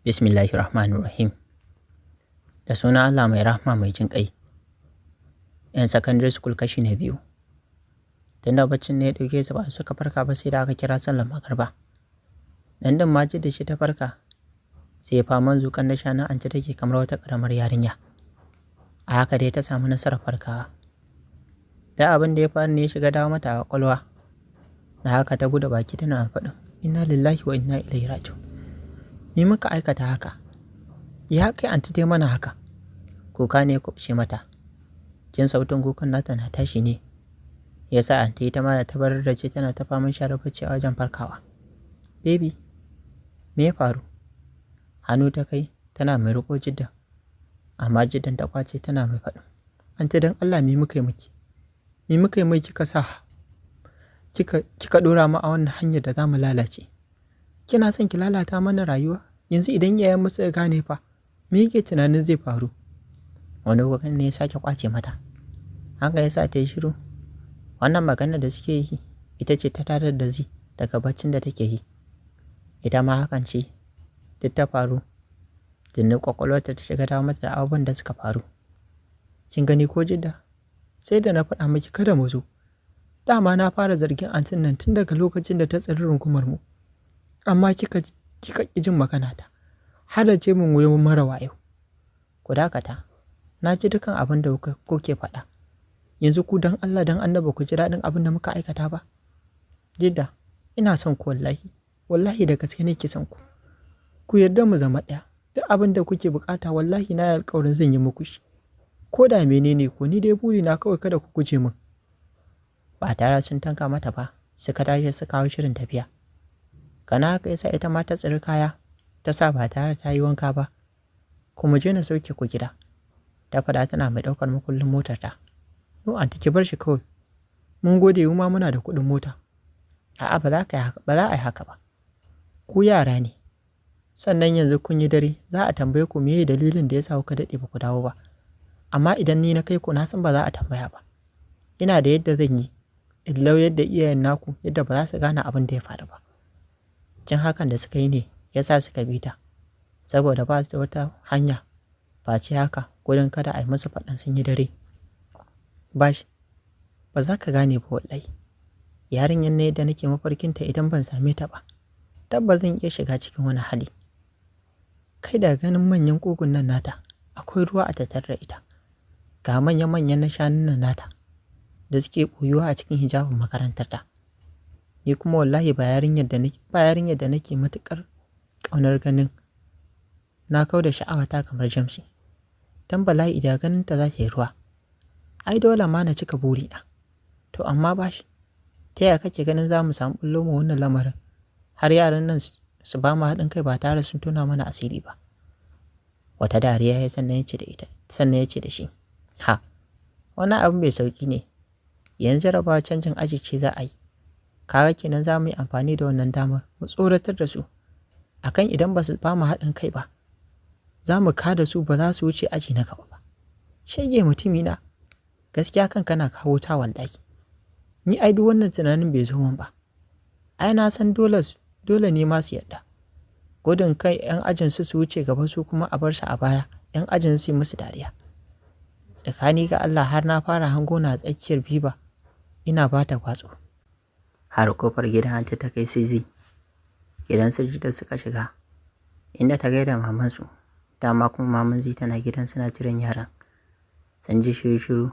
Bismillahirrahmanirrahim. Da sunan Allah mai rahma mai jin ƙai. 'Yan secondary school kashi na biyu. Tunda baccin ne ya ɗauke su ba suka farka ba sai da aka kira sallar magariba. Dan din Majid da shi ta farka. Sai faman zuƙan da shanan anta take kamar wata ƙaramar yarinya. A haka dai ta samu nasarar farkawa. Da abin da ya faru ne ya shiga dawo mata a ƙwaƙwalwa. Da haka ta bude baki tana faɗin inna lillahi wa inna ilaihi raji'un. Me muka aikata haka? Ya kai anti dai mana haka. Kuka ne ya kubce mata. Jin sautin kukan nata na tashi ne. Ya sa anti ita ma da ta barar da ce tana ta faman share bacci a wajen farkawa. Baby, me ya faru? Hannu ta kai tana mai riƙo Jidda. Amma Jiddan ta kwace tana mai faɗin. Anti dan Allah me muka yi miki? Me muka yi mai kika sa kika ɗora mu a wannan hanyar da za mu lalace? Kina son ki lalata mana rayuwa? Yanzu idan yayan mu suka gane fa, me yake tunanin zai faru? Wani kokan ne ya sake kwace mata. Haka ya sa ta yi shiru. Wannan magana da suke yi ita ce ta tarar da zi daga baccin da take yi. Ita ma hakan ce duk ta faru. Dinnin kwakwalwarta ta shiga dawo mata da abubuwan da suka faru. Kin gani ko Jidda? Sai da na faɗa miki kada mu zo. Dama na fara zargin antin nan tun daga lokacin da ta tsiri rungumar mu. Amma kika ƙi jin magana ta. Har da ce min wayo mara wayo. Ku dakata. Na ji dukan abin da kuke faɗa. Yanzu ku dan Allah dan Annabi ku ji daɗin abin da muka aikata ba. Jidda, ina son ku wallahi. Wallahi da gaske nake son ku. Ku yarda mu zama ɗaya. Duk abin da kuke bukata wallahi na yi alƙawarin zan yi muku shi. Ko da menene ku ni dai buri na kawai kada ku guje min. Ba tare sun tanka mata ba, suka tashi su kawo shirin tafiya. Kana haka yasa ita ma ta tsiri kaya, ta sa ba tare ta yi wanka ba. Kuma je na sauke ku gida. Ta faɗa tana mai ɗaukar makullin motar ta. No anti ki bar shi kawai. Mun gode mu ma muna da kuɗin mota. A'a ba za a yi haka ba. Ku yara ne. Sannan yanzu kun yi dare, za a tambaye ku meye dalilin da yasa kuka daɗe ba ku dawo ba. Amma idan ni na kai ku na san ba za a tambaya ba. Ina da yadda zan yi. Illau yadda iyayen naku yadda ba za su gane abin da ya faru ba. Jin hakan da suka yi ne ya sa suka bi ta. Saboda ba su da wata hanya. Face haka gudun kada a yi musu faɗan sun yi dare. Bashi, ba za ka gane ba wallahi. Yarinyar ne yadda nake mafarkinta idan ban same ta ba. Tabbas zan iya shiga cikin wani hali. Kai da ganin manyan ƙugun nan nata, akwai ruwa a tattare da ita. Ga manya-manyan na shanun nan nata da suke ɓoyuwa a cikin hijabin makarantarta. Ni kuma wallahi ba yarinyar da nake matuƙar ƙaunar ganin na kau da sha'awata kamar Jamsi. Dan bala'i da ganin ta za ta yi ruwa. Ai dole ma na cika burina. To amma bashi, ta yaya kake ganin za mu samu ɓullo mu wannan lamarin? Har yaran nan su ba mu haɗin kai ba tare sun tona mana asiri ba. Wata dariya ya sannan ya ce da shi. Ha, wani abin mai sauƙi ne. Yanzu rabawa canjin aji ce za a yi. Kaga kenan za mu yi amfani da wannan damar mu tsoratar da su. Akan idan ba su ba mu haɗin kai ba, za mu kada su ba za su wuce aji na gaba ba. Shege mutumina, gaskiya kan kana kawo ta wallahi. Ni ai duk wannan tunanin bai zo min ba. Ai na san dole ne ma su yarda. Gudun kai 'yan ajin su wuce gaba su kuma a bar su a baya, 'yan ajin su yi musu dariya. Tsakani ga Allah har na fara hango na tsakiyar biba, ina ba ta kwatso. Har kofar gidan hanci ta kai Sizi. Gidan su da suka shiga, inda ta gaida mamansu, dama kuma maman Zi tana gidan suna jiran yaran. Sun ji shiru,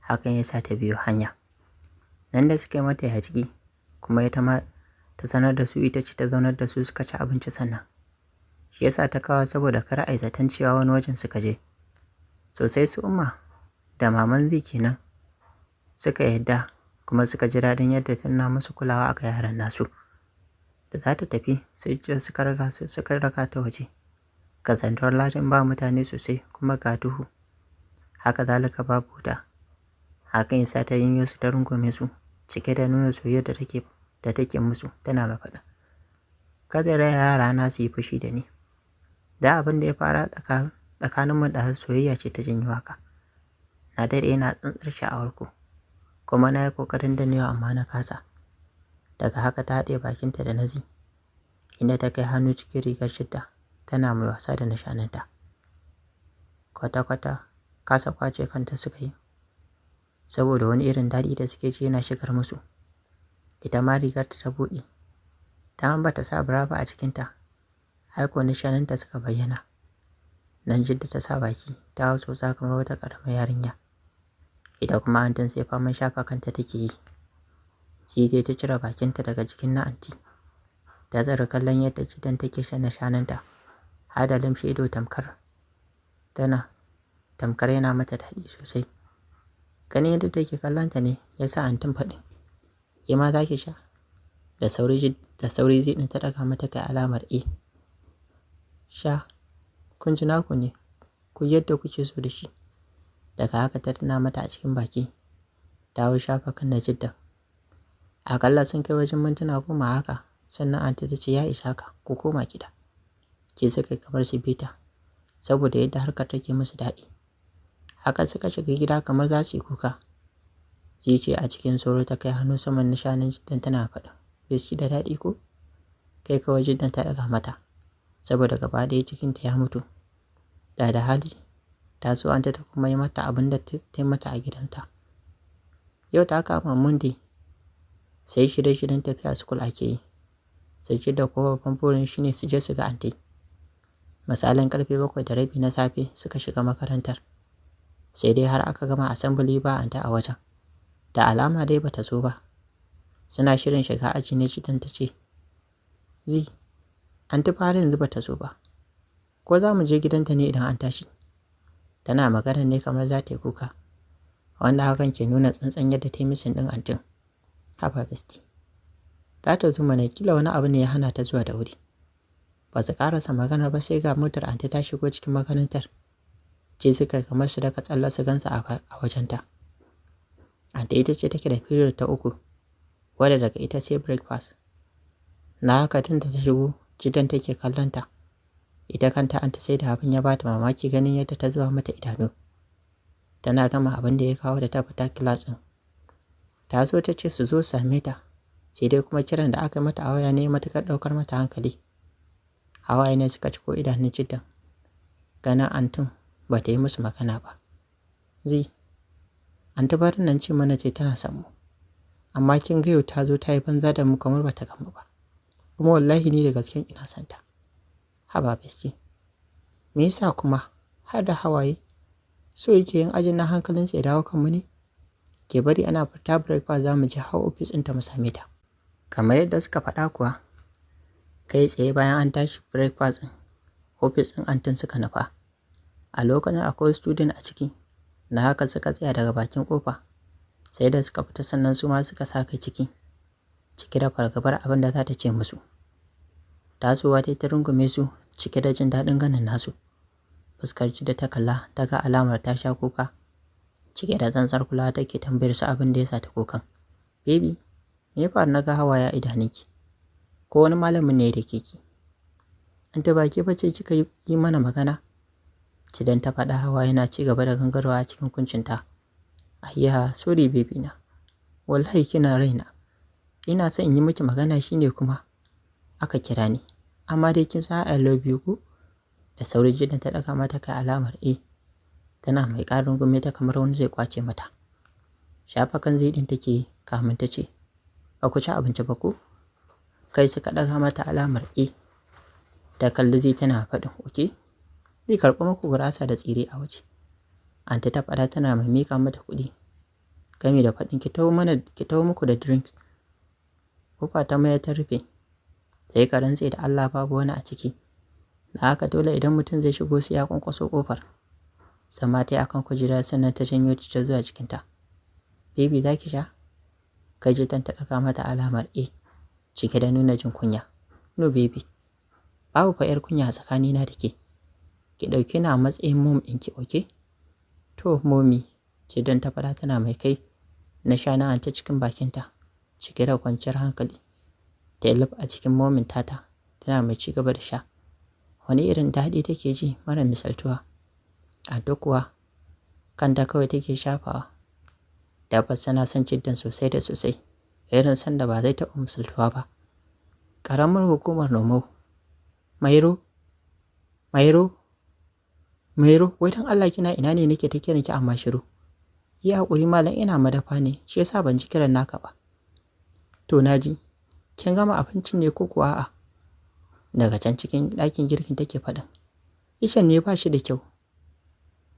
hakan ya sa ta biyo hanya. Nan da suka yi mata ya ciki, kuma ita ma ta sanar da su ita ce ta zaunar da su suka ci abinci sannan. Shi yasa ta kawo saboda kar a yi zaton cewa wani wajen suka je. Sosai su Umma da maman Zi kenan suka yadda kuma suka ji daɗin yadda tana musu kulawa aka yaran nasu. Da za ta tafi sai suka raka ta waje. Kasantuwar lajin ba mutane sosai kuma ga duhu. Haka zalika babu wuta. Hakan yasa ta yin su ta rungume su cike da nuna soyayyar da take musu tana mai faɗa. Kada yara na su yi fushi da ni. Da abin da ya fara tsakaninmu da soyayya ce ta janyo haka. Na daɗe na tsantsar sha'awar ku. Kuma na yi ƙoƙarin danewa amma na kasa. Daga haka ta haɗe bakinta da nazi. Inda ta kai hannu cikin rigar Jidda tana mai wasa da nishaninta. Kwata-kwata kasa kwace kanta suka yi, saboda wani irin daɗi da suke ji yana shigar musu. Ita ma rigarta ta buɗe, ta ba ta sa bra ba a cikinta, aiko nishaninta suka bayyana. Nan Jidda ta sa baki ta hau tsotsa kamar wata ƙaramar yarinya. Ita kuma antin sai faman shafa kanta take yi. Sai ta cire bakinta daga jikin na anti. Ta tsara kallon yadda Jiddan take shan nishaninta, har da limshe ido tamkar yana mata daɗi sosai. Ganin yadda take kallonta ne ya sa antin faɗin, ke ma za ki sha? Da sauri zai ɗin ta ɗaga mata kai alamar e. Sha, kun ji naku ne, ku yadda kuke so da shi. Daga haka ta tana mata a cikin baki, ta hau shafa kan na Jiddan. Akalla sun kai wajen mintuna 10 haka, sannan anti ta ce ya isa ka, ku koma gida. Ce suka kamar su bita, saboda yadda harkar take musu daɗi. Haka suka shiga gida kamar za su yi kuka. Ji ce a cikin tsoro ta kai hannu saman nishanin Jiddan tana faɗin, biski da daɗi ko? Kai kawai Jiddan ta ɗaga mata, saboda gaba ɗaya cikinta ya mutu. Da hali, ta so anta ta kuma yi mata abin da ta yi mata a gidanta. Yau ta kama Monday, sai shirye-shiryen tafiya school ake yi. Sai Jidda ko babban burin shi ne su je su ga anti. Misalin karfe 7:30 na safe suka shiga makarantar. Sai dai har aka gama assembly ba anti a wajen. Da alama dai bata zo ba. Suna shirin shiga aji ne Jiddan ta ce, anti fa har yanzu bata zo ba. Ko za mu je gidanta ne idan an tashi? Tana magana ne kamar za ta yi kuka, wanda hakan ke nuna tsantsan yadda ta yi misin ɗin antin. Haba besti. Za ta zo mana, kila wani abu ne ya hana ta zuwa da wuri. Ba su ƙarasa maganar ba sai ga motar anti ta shigo cikin makarantar. Ce suka kamar su daga tsalle su gansa a wajenta. Anti ita ce take da period ta 3, wadda daga ita sai breakfast. Na haka tun da ta shigo, Jiddan take kallonta. Ita kanta anti sai da abin ya bata mamaki ganin yadda ta zuba mata idanu. Tana gama abin da ya kawo da ta fita class ɗin. Ta zo ta ce su zo same ta, sai dai kuma kiran da aka mata a waya ne matuƙar ɗaukar mata hankali. Hawaye ne suka ciko idanun Jiddan. Ganin antin ba ta yi musu magana ba. Anti barin nan ce mana ce tana samu. Amma kin ga yau ta zo ta yi banza da mu kamar ba ta gamu ba. Kuma wallahi ni da gasken ina santa. Haba besti. Me yasa kuma har da hawaye? So yake yin ajin na hankalinsa ya dawo kanmu ne? Ke bari ana fita breakfast za mu je har ofis ɗinta mu same ta. Kamar yadda suka faɗa kuwa, kai tsaye bayan an tashi breakfast ɗin, ofis ɗin antin suka nufa. A lokacin akwai student a ciki, na haka suka tsaya daga bakin kofa. Sai da suka fita sannan su ma suka sa kai ciki da fargabar abin da za ta ce musu. Tasowa ta rungume su cike da jin daɗin ganin nasu. Fuskar da ta kalla ta ga alamar ta sha kuka. Cike da tsantsar kulawa take tambayar su abin da ya sa ta kukan. Baby, me ya faru na ga hawaye a idanunki? Ko wani malamin ne da ke ki? Anta baki bace kika yi mana magana? Jiddan ta faɗa hawa yana ci gaba da gangarwa a cikin kuncinta. Ayya, sorry baby na. Wallahi kina raina. Ina son in yi miki magana shine kuma aka kira ni. Amma dai kin san I love you ko? Da sauri Jiddan ta ɗaga mata kai alamar tana mai ƙarin gume ta kamar wani zai kwace mata. Shafa kan zai ɗin take kamun ta ce, ba ku ci abinci ba ko? Kai suka ɗaga mata alamar ta kalli zai tana faɗin oke. Zai karɓi muku gurasa da tsire a waje. Anta ta faɗa tana mai miƙa mata kuɗi. Gami da faɗin ki taho muku da drinks. Kofa ta mayar ta rufe. Ta yi karantse da Allah babu wani a ciki. Da haka dole idan mutum zai shigo sai ya kwankwaso ƙofar. Zama ta yi akan kujera sannan ta janyo ta zuwa jikinta. Baby za ki sha? Kai Jiddan ta ɗaga mata alamar cike da nuna jin kunya. No baby. Babu fa 'yar kunya a tsakanina da ke. Ki ɗauke ni a matsayin mom ɗinki oke? To momi, Jiddan ta faɗa tana mai kai na sha na anta cikin bakinta, cike da kwanciyar hankali. Ta yi a cikin momin tata, tana mai ci gaba da sha. Wani irin daɗi take ji mara misaltuwa. Anta kuwa kanta kawai take shafawa. Tabbas tana son Jiddan sosai da sosai, irin son da ba zai taɓa misaltuwa ba. Ƙaramar hukumar Nomau, Mairo, Mairo, wai dan Allah kina ina ne nake ta kiran ki amma shiru? Yi haƙuri malam, ina madafa ne, shi yasa ban ji kiran naka ba. To naji, kin gama abincin ne ko kuwa a'a? Daga can cikin ɗakin girkin take faɗin. Ishan ne ba shi da kyau.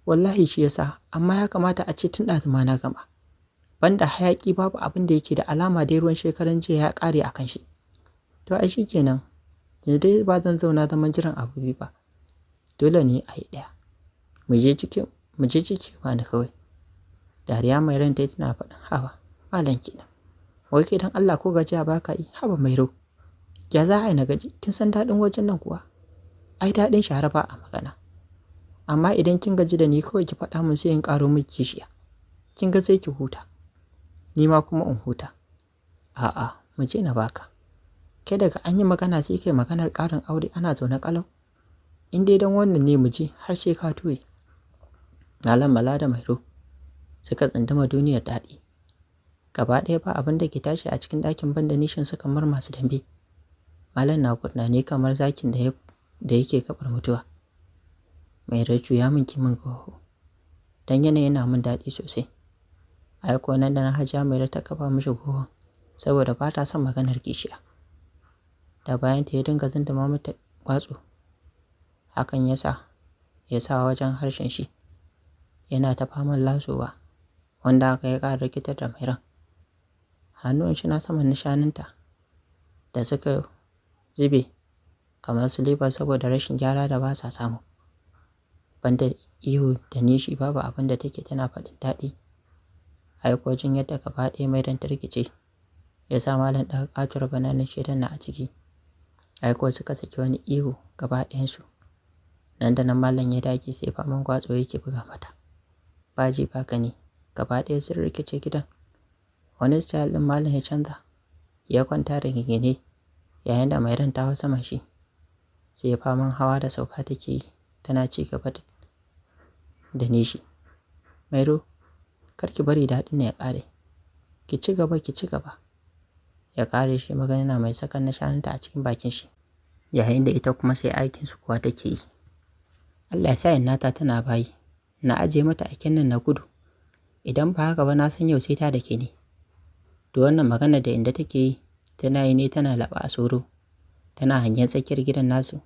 Wallahi shi yasa, amma ya kamata a ce tun ɗazu ma na gama. Banda hayaƙi babu abin da yake da alama dai ruwan shekaran jiya ya ƙare a kan shi. To ai shi kenan, yanzu dai ba zan zauna zaman jiran abu biyu ba. Dole ne a yi ɗaya. Mu je ciki ma ni kawai. Dariya mai ran ta tana faɗin haba, malam kenan. Wai kai dan Allah ko gajiya ba ka yi, haba Mairo. Ya za a yi na gaji, kin san daɗin wajen nan kuwa? Ai daɗin shahara ba a magana. Amma idan kin gaji da ni kawai ki faɗa min sai in ƙaro miki kishiya. Kin ga sai ki huta. Ni ma kuma in huta. A'a, mu je na baka. Kai daga an yi magana sai kai maganar ƙarin aure ana zaune ƙalau. In dai dan wannan ne mu je har sai ka tuye. Malam Bala da Mairo suka tsunduma duniyar daɗi. Gaba ɗaya ba abin da ke tashi a cikin ɗakin banda nishin su kamar masu dambe. Malam na gurnani kamar zakin da yake gabar mutuwa. Mairo ya min kimin goho. Dan yanayin yana min daɗi sosai. Ai ko nan da na Hajiya Mairo ta kafa mishi goho saboda ba ta son maganar kishiya. Da bayan ta ya dinga zinduma mata gwatsu. Hakan ya sa wajen harshen shi yana ta faman lasowa, wanda aka ya ƙara rikitar da Mairan. Hannun shi na saman nishaninta da suka zube kamar silifa saboda rashin gyara da ba sa samu. Banda ihu da nishi babu abin da take tana faɗin daɗi. Aikojin yadda gaba ɗaya Mairan ta rikice ya sa malam ɗaga ƙatuwar bananin shedan na a ciki. Aiko suka saki wani ihu gaba ɗayansu. Nan da nan malam ya dage sai faman gwatso yake buga mata. Baji ba gani, gaba ɗaya sun rikice gidan. Wani style ɗin malam ya canza, ya kwanta da gingine yayin da Mairan ta hau saman shi. Sai faman hawa da sauka take yi, tana ci gaba da nishi. Mairo, kar ki bari daɗin na ya ƙare. Ki ci gaba. Ya ƙare shi magana mai sakan nishaninta a cikin bakin shi. Yayin da ita kuma sai aikinsu kuwa take yi. Allah ya sa nata tana bayi, na aje mata aikin nan na gudu. Idan ba haka ba na san yau sai ta da ke ne. To wannan magana da inda take yi, tana yi ne tana laɓa a soro. Tana hangen tsakiyar gidan nasu.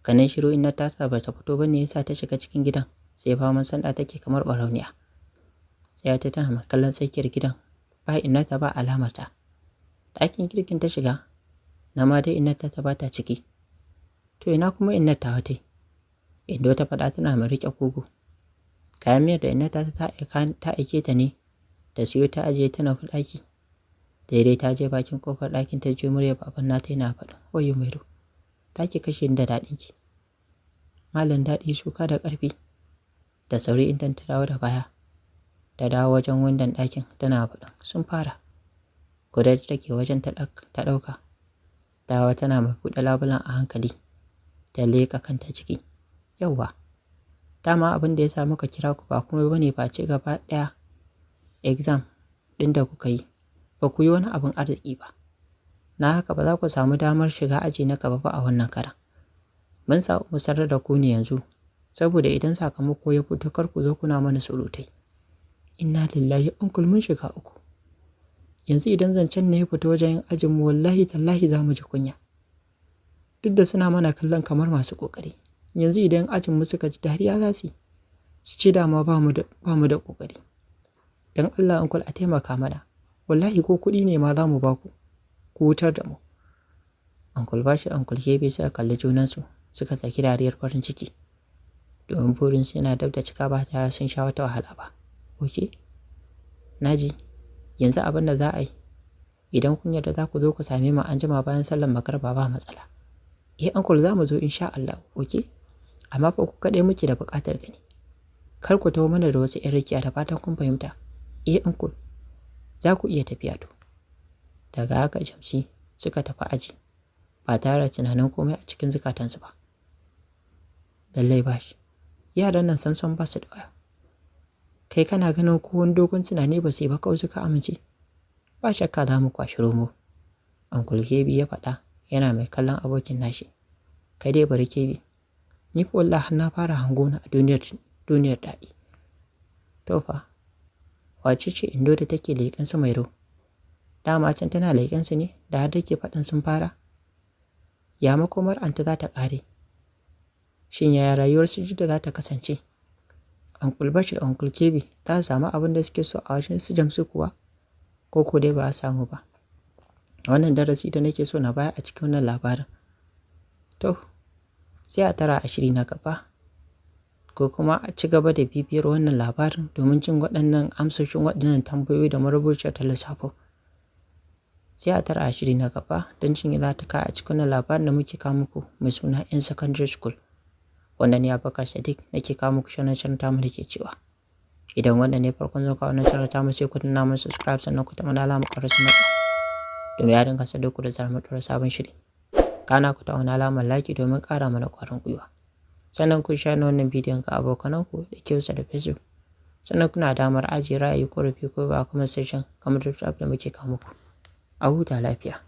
Ganin shiru in na tasa ba ta fito ba ne ya sa ta shiga cikin gidan, sai faman sanda take kamar ɓarauniya. Tsaya ta tana kallon tsakiyar gidan, ba innata ba alamarta. Ɗakin girkin ta shiga, na ma dai innata ta bata ciki. To ina kuma innata wata? Indo ta faɗa tana mai riƙe kugu. Kayan miyar da innata ta aike ta ne, da siyo ta ajiye ta nufi ɗaki. Daidai ta je bakin kofar ɗakin ta ji murya baban nata yana faɗin, wayo Mairo, ta ki kashe ni da daɗinki. Malam daɗi suka da ƙarfi. Da sauri in ta dawo da baya. Ta dawo wajen windon ɗakin tana faɗin, sun fara. Kudar take wajen ta ɗauka. Dawa tana mai buɗe labulan a hankali. Ta leƙa kanta ciki. Yauwa, dama abin da ya sa muka kira ku ba kuma bane face gaba ɗaya exam ɗin da kuka yi. Ba ku yi wani abin arziki ba. Na haka ba za ku samu damar shiga aji na gaba ba a wannan karan. Mun samu sanar da ku ne yanzu, saboda idan sakamako ya fito kar ku zo kuna mana surutai. Inna lillahi uncle mun shiga uku. Yanzu idan zancen ne ya fito wajen ajinmu wallahi tallahi za mu ji kunya. Duk da suna mana kallon kamar masu ƙoƙari. Yanzu idan ajinmu suka ji dariya za su ce dama ba mu da ƙoƙari. Don Allah uncle a taimaka mana. Wallahi ko kuɗi ne ma za mu ba ku wutar da mu. Uncle Bashi uncle Kebe suka kalli junansu suka saki dariyar farin ciki. Domin burinsu yana dab da cika ba tare sun sha wata wahala ba. Oke? Naji, yanzu abin da za a yi, idan kun yarda za ku zo ku same mu an jima bayan sallar magarba ba matsala. Uncle za mu zo insha Allah, oke? Amma fa ku kaɗai muke da buƙatar gani. Kar ku taho mana da wasu 'yan rikiya da fatan kun fahimta. Uncle, za ku iya tafiya to. Daga haka Jamsi suka tafi aji, ba tare da tunanin komai a cikin zukatansu ba. Lallai Bashi, yaran nan samsam ba su da waya. Kai kana ganin ko wani dogon tunani ba sai ba kawai suka amince. Ba shakka za mu kwashi romo. Uncle Kebi ya faɗa yana mai kallon abokin nashi. Kai dai bari Kebi. Ni fa wallahi na fara hangona a duniyar daɗi. To fa, wace ce Indo da take leƙen su Mairo? Dama can tana leƙen su ne da har take faɗin sun fara? Ya makomar Anta za ta ƙare? Shin yaya rayuwar su Jidda za ta kasance? Uncle Bashir da Uncle Kebi za su samu abin da suke so a wajen su Jamsu kuwa? Ko dai ba a samu ba? Wannan darasi da nake so na bayar a cikin wannan labarin. To, sai a tara a shiri na gaba. Ko kuma a ci gaba da bibiyar wannan labarin domin jin waɗannan amsoshin waɗannan tambayoyi da marubuciyar ta lissafo. Sai a tara a shiri na gaba don jin za ta kai a cikin wannan labarin da muke kawo muku mai suna 'yan secondary school. Wanda ni Abubakar Sadiq nake kawo muku shirin tamu da ke cewa. Idan wannan ne farkon zuwa wannan shirin tamu sai ku danna mun subscribe sannan ku taɓa alamar ƙararsu na domin ya dinga sadar ku da zarar ɗora sabon shiri. Kana ku ta wani alamar like domin ƙara mana ƙwarin gwiwa. Sannan ku share wannan bidiyon ga abokananku da ke da Facebook. Sannan kuna damar ajiye ra'ayi ko rufi ko ba kuma session kamar da muke kawo muku. A huta lafiya.